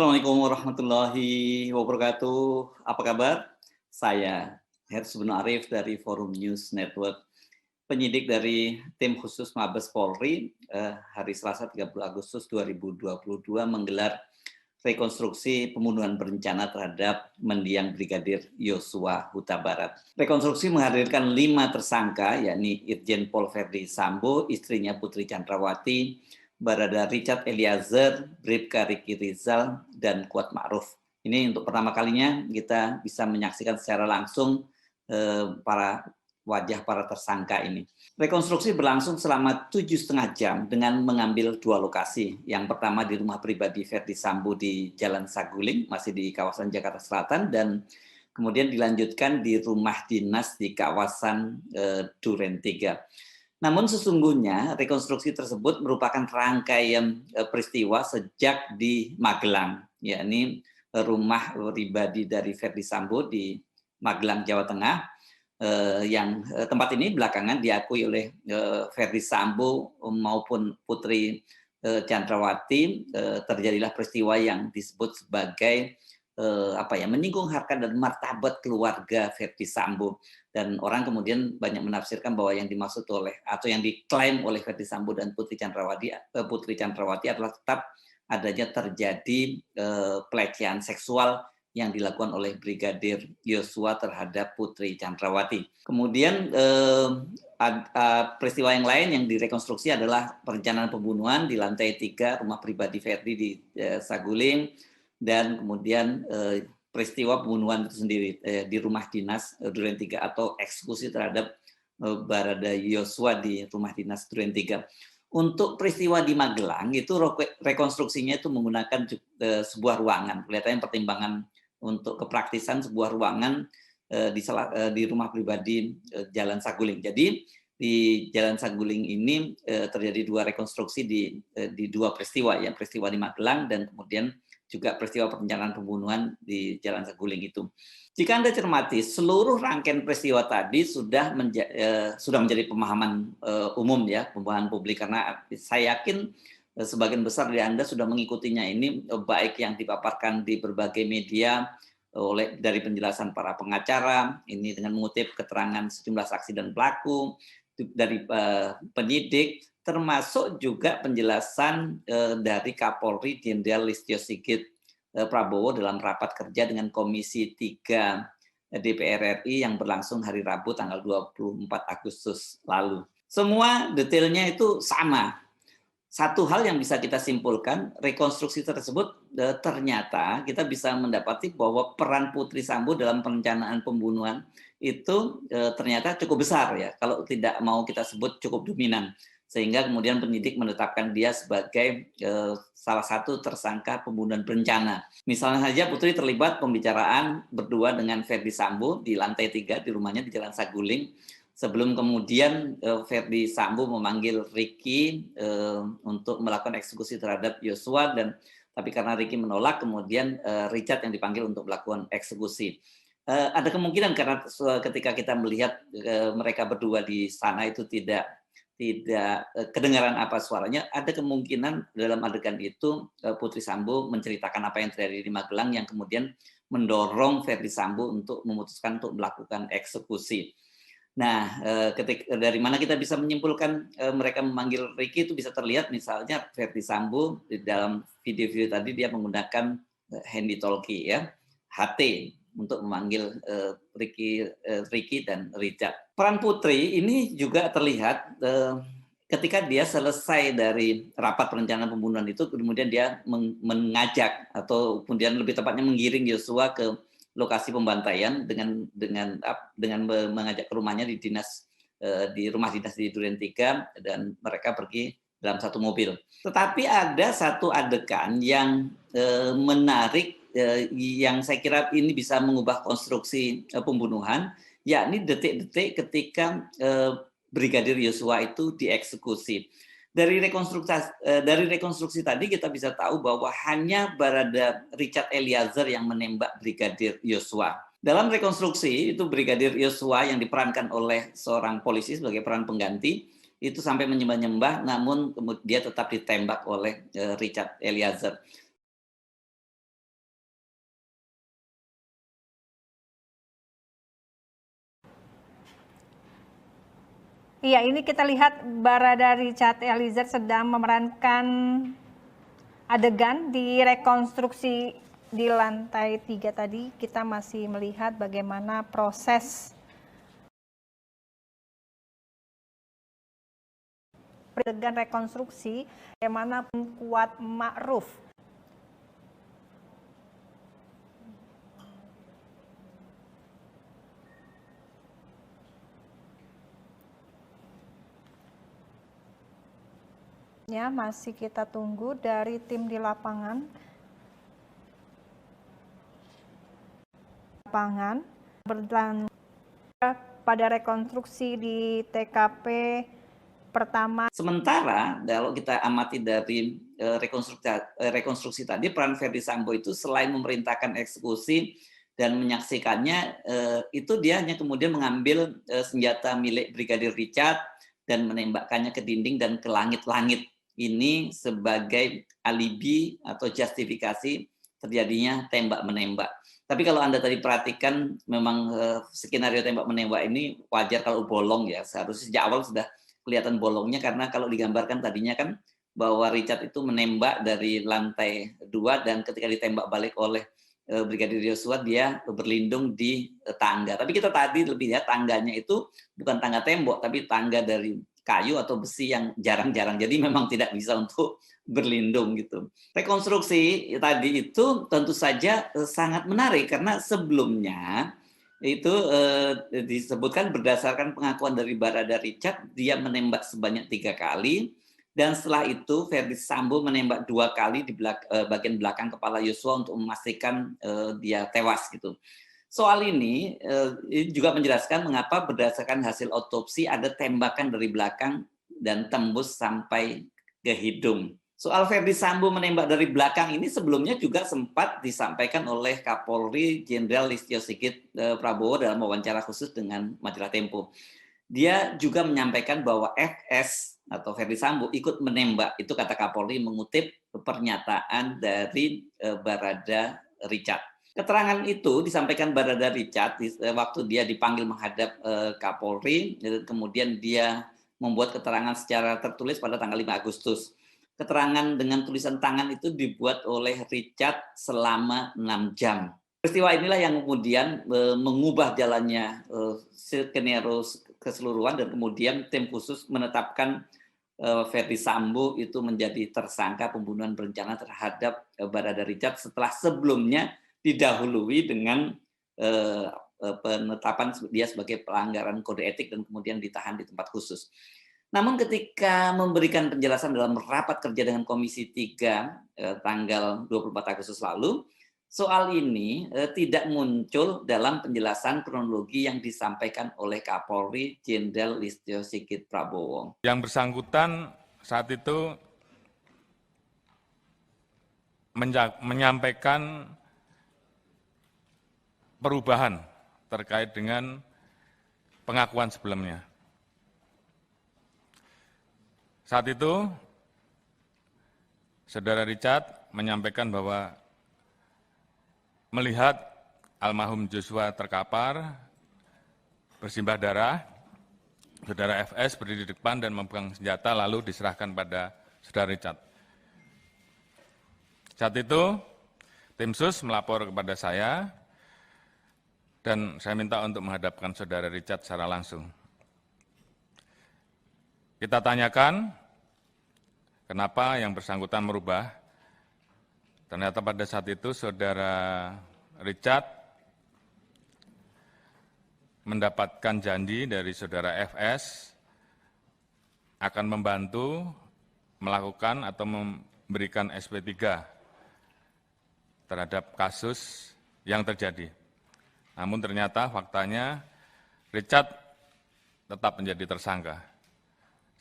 Assalamualaikum warahmatullahi wabarakatuh. Apa kabar? Saya Hersy Bin Arif dari Forum News Network. Penyidik dari tim khusus Mabes Polri hari Selasa 30 Agustus 2022 menggelar rekonstruksi pembunuhan berencana terhadap mendiang Brigadir Yosua Huta Barat. Rekonstruksi menghadirkan 5 tersangka, yakni Irjen Pol Verdi Sambo, istrinya Putri Chandrawati, Barada Richard Eliezer, Bribka Riki Rizal, dan Kuat Ma'ruf. Ini untuk pertama kalinya kita bisa menyaksikan secara langsung wajah para tersangka ini. Rekonstruksi berlangsung selama 7,5 jam dengan mengambil 2 lokasi. Yang pertama di rumah pribadi Verdi Sambo di Jalan Saguling, masih di kawasan Jakarta Selatan, dan kemudian dilanjutkan di rumah dinas di kawasan Duren 3. Namun sesungguhnya rekonstruksi tersebut merupakan rangkaian peristiwa sejak di Magelang, yakni rumah pribadi dari Verdi Sambo di Magelang, Jawa Tengah, yang tempat ini belakangan diakui oleh Verdi Sambo maupun Putri Chandrawati. Terjadilah peristiwa yang disebut sebagai menyinggung harkat dan martabat keluarga Verdi Sambo, dan orang kemudian banyak menafsirkan bahwa yang dimaksud oleh atau yang diklaim oleh Verdi Sambo dan Putri Chandrawati adalah tetap adanya terjadi pelecehan seksual yang dilakukan oleh Brigadir Yosua terhadap Putri Chandrawati. Kemudian peristiwa yang lain yang direkonstruksi adalah perencanaan pembunuhan di lantai 3 rumah pribadi Verdi di Saguling, dan kemudian peristiwa pembunuhan itu sendiri di rumah dinas Duren 3 atau eksekusi terhadap Barada Yosua di rumah dinas Duren 3. Untuk peristiwa di Magelang itu rekonstruksinya itu menggunakan sebuah ruangan. Kelihatannya pertimbangan untuk kepraktisan sebuah ruangan di rumah pribadi Jalan Saguling. Jadi di Jalan Saguling ini terjadi 2 rekonstruksi di 2 peristiwa, ya, peristiwa di Magelang dan kemudian juga peristiwa perencanaan pembunuhan di Jalan Saguling itu. Jika Anda cermati, seluruh rangkaian peristiwa tadi sudah menjadi pemahaman umum, ya, pemahaman publik, karena saya yakin sebagian besar dari Anda sudah mengikutinya ini, baik yang dipaparkan di berbagai media dari penjelasan para pengacara, ini dengan mengutip keterangan sejumlah saksi dan pelaku, dari penyidik, termasuk juga penjelasan dari Kapolri Jenderal Listio Sigit Prabowo dalam rapat kerja dengan Komisi 3 DPR RI yang berlangsung hari Rabu tanggal 24 Agustus lalu. Semua detailnya itu sama. Satu hal yang bisa kita simpulkan, rekonstruksi tersebut ternyata kita bisa mendapati bahwa peran Putri Sambo dalam perencanaan pembunuhan itu ternyata cukup besar, ya, kalau tidak mau kita sebut cukup dominan, sehingga kemudian penyidik menetapkan dia sebagai salah satu tersangka pembunuhan berencana. Misalnya saja Putri terlibat pembicaraan berdua dengan Verdi Sambo di lantai 3 di rumahnya di Jalan Saguling, sebelum kemudian Verdi Sambo memanggil Riki untuk melakukan eksekusi terhadap Yosua, tapi karena Riki menolak, kemudian Richard yang dipanggil untuk melakukan eksekusi. Ada kemungkinan karena ketika kita melihat mereka berdua di sana itu tidak kedengaran apa suaranya, ada kemungkinan dalam adegan itu Putri Sambo menceritakan apa yang terjadi di Magelang yang kemudian mendorong Verdi Sambo untuk memutuskan untuk melakukan eksekusi. Nah, dari mana kita bisa menyimpulkan mereka memanggil Riki itu bisa terlihat, misalnya Verdi Sambo di dalam video-video tadi dia menggunakan handy talkie, ya, HT, untuk memanggil Riki dan Richard. Peran Putri ini juga terlihat ketika dia selesai dari rapat perencanaan pembunuhan itu, kemudian dia mengajak atau kemudian lebih tepatnya menggiring Yosua ke lokasi pembantaian dengan mengajak ke rumahnya di rumah dinas di Duren 3, dan mereka pergi dalam satu mobil. Tetapi ada satu adegan yang menarik, yang saya kira ini bisa mengubah konstruksi pembunuhan, yakni detik-detik ketika Brigadir Yosua itu dieksekusi. Dari rekonstruksi tadi kita bisa tahu bahwa hanya Barada Richard Eliezer yang menembak Brigadir Yosua. Dalam rekonstruksi itu Brigadir Yosua yang diperankan oleh seorang polisi sebagai peran pengganti itu sampai menyembah-nyembah, namun kemudian dia tetap ditembak oleh Richard Eliezer. Iya, ini kita lihat Barada Richard Eliezer sedang memerankan adegan di rekonstruksi di lantai 3 tadi. Kita masih melihat bagaimana proses adegan rekonstruksi, bagaimana Kuat Ma'ruf masih kita tunggu dari tim di lapangan berlanjut pada rekonstruksi di TKP pertama. Sementara kalau kita amati dari rekonstruksi tadi, peran Ferdi Sambo itu selain memerintahkan eksekusi dan menyaksikannya, itu dia hanya kemudian mengambil senjata milik Brigadir Richard dan menembakkannya ke dinding dan ke langit-langit. Ini sebagai alibi atau justifikasi terjadinya tembak-menembak. Tapi kalau Anda tadi perhatikan, memang skenario tembak-menembak ini wajar kalau bolong ya. Seharusnya sejak awal sudah kelihatan bolongnya, karena kalau digambarkan tadinya kan bahwa Richard itu menembak dari lantai 2 dan ketika ditembak balik oleh Brigadir Yosua dia berlindung di tangga. Tapi kita tadi lebih lihat tangganya itu bukan tangga tembok tapi tangga dari kayu atau besi yang jarang-jarang. Jadi memang tidak bisa untuk berlindung gitu. Rekonstruksi tadi itu tentu saja sangat menarik karena sebelumnya itu disebutkan berdasarkan pengakuan dari Barada Richard, dia menembak sebanyak 3 kali, dan setelah itu Ferdi Sambo menembak 2 kali di bagian belakang kepala Yosua untuk memastikan dia tewas gitu. Soal ini juga menjelaskan mengapa berdasarkan hasil otopsi ada tembakan dari belakang dan tembus sampai ke hidung. Soal Ferdi Sambo menembak dari belakang ini sebelumnya juga sempat disampaikan oleh Kapolri Jenderal Listio Sigit Prabowo dalam wawancara khusus dengan majalah Tempo. Dia juga menyampaikan bahwa FS atau Ferdi Sambo ikut menembak. Itu kata Kapolri mengutip pernyataan dari Barada Richard. Keterangan itu disampaikan Barada Richard waktu dia dipanggil menghadap Kapolri, kemudian dia membuat keterangan secara tertulis pada tanggal 5 Agustus. Keterangan dengan tulisan tangan itu dibuat oleh Richard selama 6 jam. Peristiwa inilah yang kemudian mengubah jalannya skenario keseluruhan dan kemudian tim khusus menetapkan Ferdi Sambo itu menjadi tersangka pembunuhan berencana terhadap Barada Richard setelah sebelumnya didahului dengan penetapan dia sebagai pelanggaran kode etik dan kemudian ditahan di tempat khusus. Namun ketika memberikan penjelasan dalam rapat kerja dengan Komisi 3 tanggal 24 Agustus lalu, soal ini tidak muncul dalam penjelasan kronologi yang disampaikan oleh Kapolri Jenderal Listio Sigit Prabowo. Yang bersangkutan saat itu menyampaikan perubahan terkait dengan pengakuan sebelumnya. Saat itu, Saudara Richard menyampaikan bahwa melihat almarhum Joshua terkapar, bersimbah darah, Saudara FS berdiri di depan dan memegang senjata lalu diserahkan pada Saudara Richard. Saat itu, tim sus melapor kepada saya dan saya minta untuk menghadapkan Saudara Richard secara langsung. Kita tanyakan kenapa yang bersangkutan merubah. Ternyata pada saat itu Saudara Richard mendapatkan janji dari Saudara FS akan membantu melakukan atau memberikan SP3 terhadap kasus yang terjadi. Namun ternyata faktanya Richard tetap menjadi tersangka.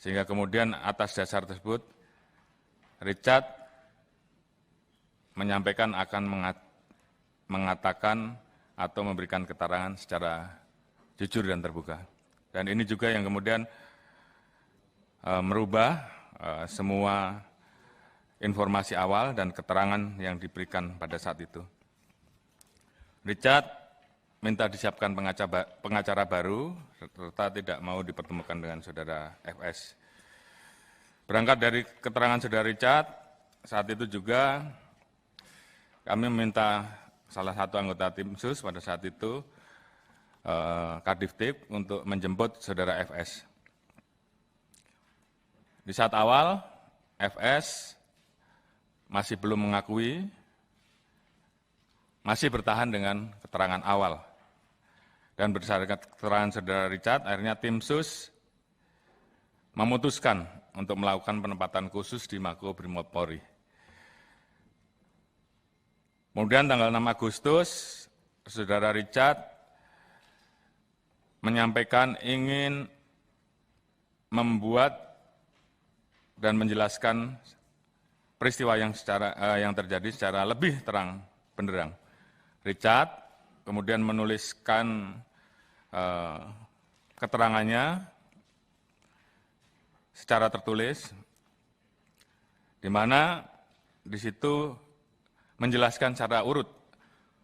Sehingga kemudian atas dasar tersebut Richard menyampaikan akan mengatakan atau memberikan keterangan secara jujur dan terbuka. Dan ini juga yang kemudian merubah semua informasi awal dan keterangan yang diberikan pada saat itu. Richard minta disiapkan pengacara baru, serta tidak mau dipertemukan dengan saudara FS. Berangkat dari keterangan saudara Richard, saat itu juga kami meminta salah satu anggota tim sus pada saat itu, Kadiftik, untuk menjemput saudara FS. Di saat awal, FS masih belum mengakui, masih bertahan dengan keterangan awal. Dan berdasarkan keterangan saudara Richard, akhirnya tim sus memutuskan untuk melakukan penempatan khusus di Makobrimob Polri. Kemudian tanggal 6 Agustus, saudara Richard menyampaikan ingin membuat dan menjelaskan peristiwa yang terjadi secara lebih terang benderang. Richard kemudian menuliskan keterangannya secara tertulis, di mana di situ menjelaskan secara urut,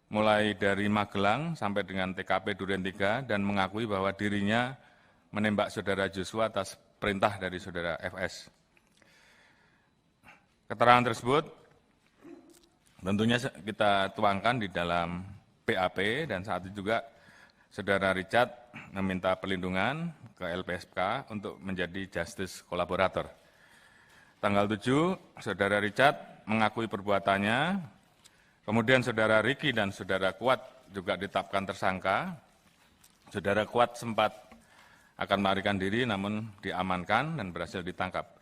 mulai dari Magelang sampai dengan TKP Duren 3, dan mengakui bahwa dirinya menembak saudara Joshua atas perintah dari saudara FS. Keterangan tersebut tentunya kita tuangkan di dalam BAP, dan saat itu juga saudara Richard meminta perlindungan ke LPSK untuk menjadi justice kolaborator. Tanggal 7, saudara Richard mengakui perbuatannya, kemudian saudara Riki dan saudara Kuat juga ditetapkan tersangka. Saudara Kuat sempat akan melarikan diri namun diamankan dan berhasil ditangkap.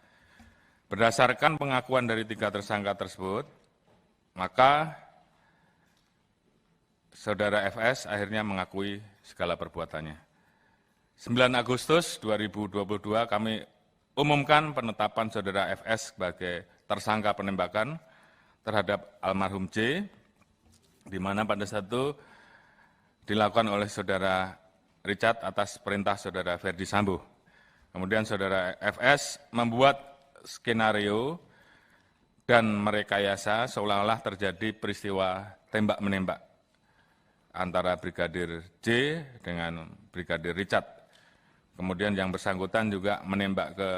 Berdasarkan pengakuan dari 3 tersangka tersebut, maka saudara FS akhirnya mengakui segala perbuatannya. 9 Agustus 2022 kami umumkan penetapan saudara FS sebagai tersangka penembakan terhadap almarhum J, di mana pada saat itu dilakukan oleh saudara Richard atas perintah saudara Ferdi Sambo. Kemudian saudara FS membuat skenario dan merekayasa seolah-olah terjadi peristiwa tembak-menembak antara Brigadir J dengan Brigadir Richard. Kemudian yang bersangkutan juga menembak ke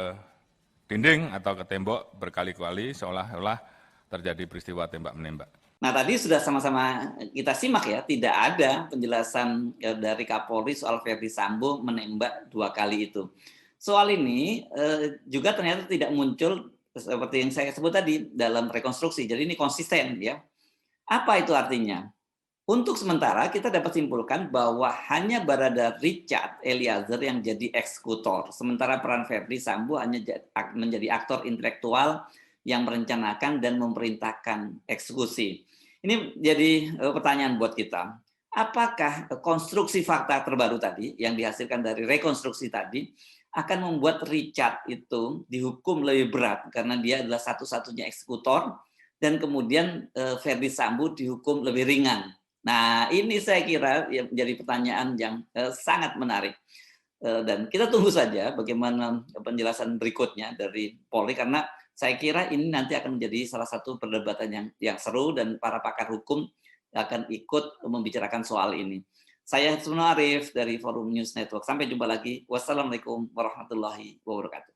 dinding atau ke tembok berkali-kali seolah-olah terjadi peristiwa tembak-menembak. Nah, tadi sudah sama-sama kita simak ya, tidak ada penjelasan dari Kapolri soal Ferdi Sambo menembak 2 kali itu. Soal ini juga ternyata tidak muncul seperti yang saya sebut tadi dalam rekonstruksi. Jadi ini konsisten ya. Apa itu artinya? Untuk sementara kita dapat simpulkan bahwa hanya Barada Richard Eliezer yang jadi eksekutor, sementara peran Ferdi Sambo hanya menjadi aktor intelektual yang merencanakan dan memerintahkan eksekusi. Ini jadi pertanyaan buat kita. Apakah konstruksi fakta terbaru tadi yang dihasilkan dari rekonstruksi tadi akan membuat Richard itu dihukum lebih berat karena dia adalah satu-satunya eksekutor, dan kemudian Ferdi Sambo dihukum lebih ringan? Nah, ini saya kira menjadi pertanyaan yang sangat menarik. Dan kita tunggu saja bagaimana penjelasan berikutnya dari Polri, karena saya kira ini nanti akan menjadi salah satu perdebatan yang seru, dan para pakar hukum akan ikut membicarakan soal ini. Saya Suno Arif dari Forum News Network. Sampai jumpa lagi. Wassalamualaikum warahmatullahi wabarakatuh.